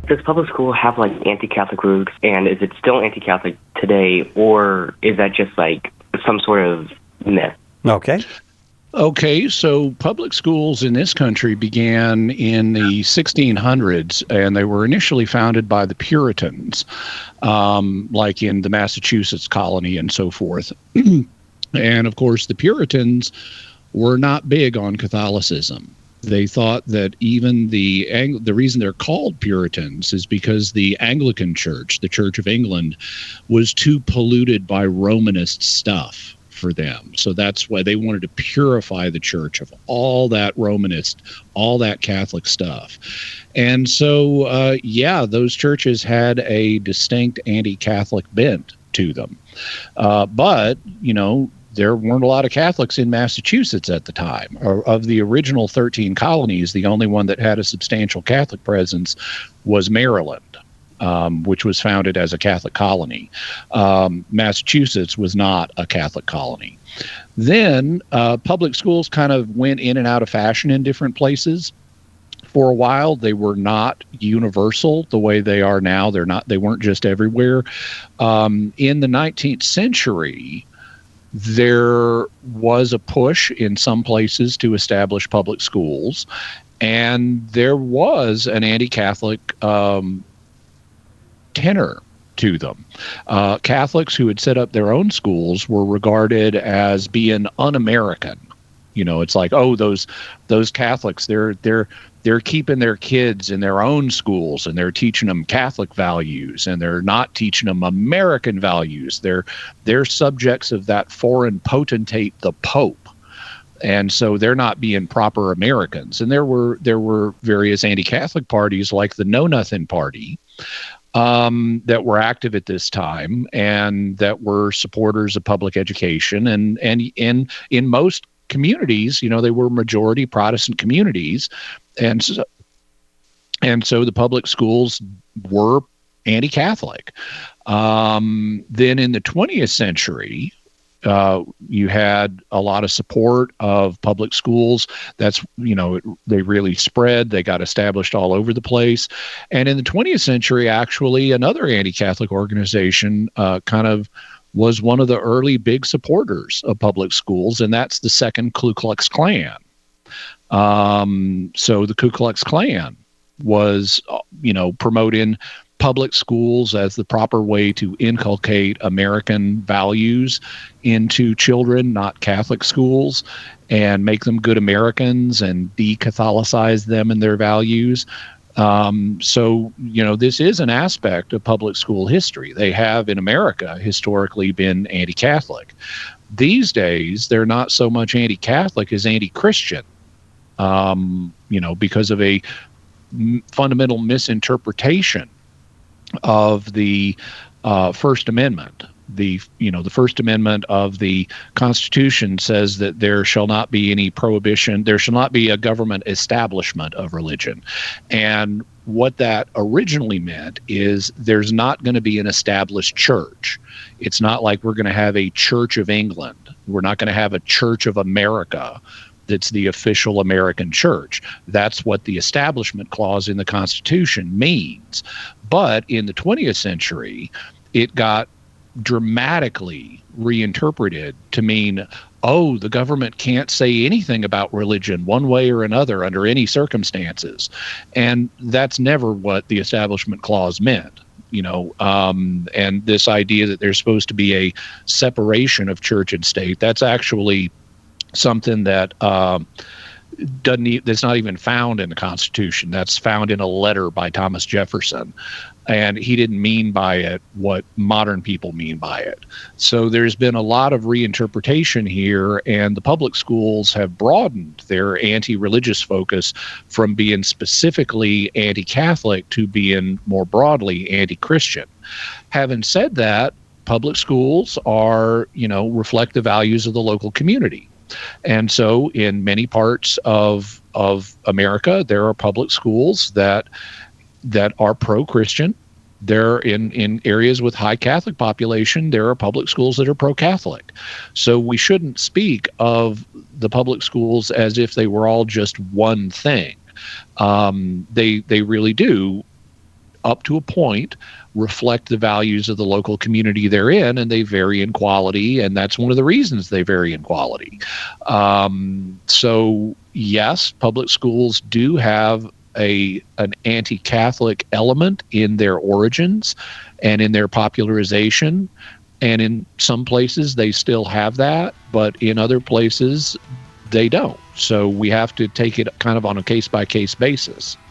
does public school have like anti-Catholic roots, and is it still anti-Catholic today, or is that just like some sort of myth? Okay. Okay, so public schools in this country began in the 1600s, and they were initially founded by the Puritans, like in the Massachusetts colony and so forth. And of course, the Puritans were not big on Catholicism. They thought that even the reason they're called Puritans is because the Anglican Church, the Church of England, was too polluted by Romanist stuff for them. So that's why they wanted to purify the church of all that Romanist, all that Catholic stuff. And so, those churches had a distinct anti-Catholic bent to them. But, there weren't a lot of Catholics in Massachusetts at the time. Of the original 13 colonies, the only one that had a substantial Catholic presence was Maryland, which was founded as a Catholic colony. Massachusetts was not a Catholic colony. Then public schools kind of went in and out of fashion in different places. For a while, they were not universal the way they are now. They weren't just everywhere. In the 19th century, there was a push in some places to establish public schools, and there was an anti-Catholic tenor to them. Catholics who had set up their own schools were regarded as being un-American. It's like, oh, those Catholics, they're keeping their kids in their own schools, and they're teaching them Catholic values, and they're not teaching them American values. They're subjects of that foreign potentate, the Pope. And so they're not being proper Americans. And there were various anti-Catholic parties like the Know Nothing Party, that were active at this time and that were supporters of public education. And in most communities, they were majority Protestant communities. And so the public schools were anti-Catholic. Then in the 20th century, you had a lot of support of public schools. That's, they really spread. They got established all over the place. And in the 20th century, actually, another anti-Catholic organization kind of was one of the early big supporters of public schools, and that's the Second Ku Klux Klan. So the Ku Klux Klan was, promoting public schools as the proper way to inculcate American values into children, not Catholic schools, and make them good Americans and de-Catholicize them and their values. So, this is an aspect of public school history. They have in America historically been anti-Catholic. These days, they're not so much anti-Catholic as anti-Christian, because of a fundamental misinterpretation of the First Amendment. The First Amendment of the Constitution says that there shall not be any prohibition, there shall not be a government establishment of religion. And what that originally meant is there's not going to be an established church. It's not like we're going to have a Church of England. We're not going to have a Church of America that's the official American church. That's what the Establishment Clause in the Constitution means. But in the 20th century, it got dramatically reinterpreted to mean, oh, the government can't say anything about religion one way or another under any circumstances. And that's never what the Establishment Clause meant. And this idea that there's supposed to be a separation of church and state, that's actually something that that's not even found in the Constitution. That's found in a letter by Thomas Jefferson. And he didn't mean by it what modern people mean by it. So there's been a lot of reinterpretation here, and the public schools have broadened their anti-religious focus from being specifically anti-Catholic to being more broadly anti-Christian. Having said that, public schools are, reflect the values of the local community. And so in many parts of America, there are public schools that are pro-Christian. There in areas with high Catholic population, there are public schools that are pro-Catholic. So we shouldn't speak of the public schools as if they were all just one thing. They really do up to a point, reflect the values of the local community they're in, and they vary in quality, and that's one of the reasons they vary in quality. So yes, public schools do have an anti-Catholic element in their origins and in their popularization, and in some places they still have that, but in other places they don't. So we have to take it kind of on a case-by-case basis.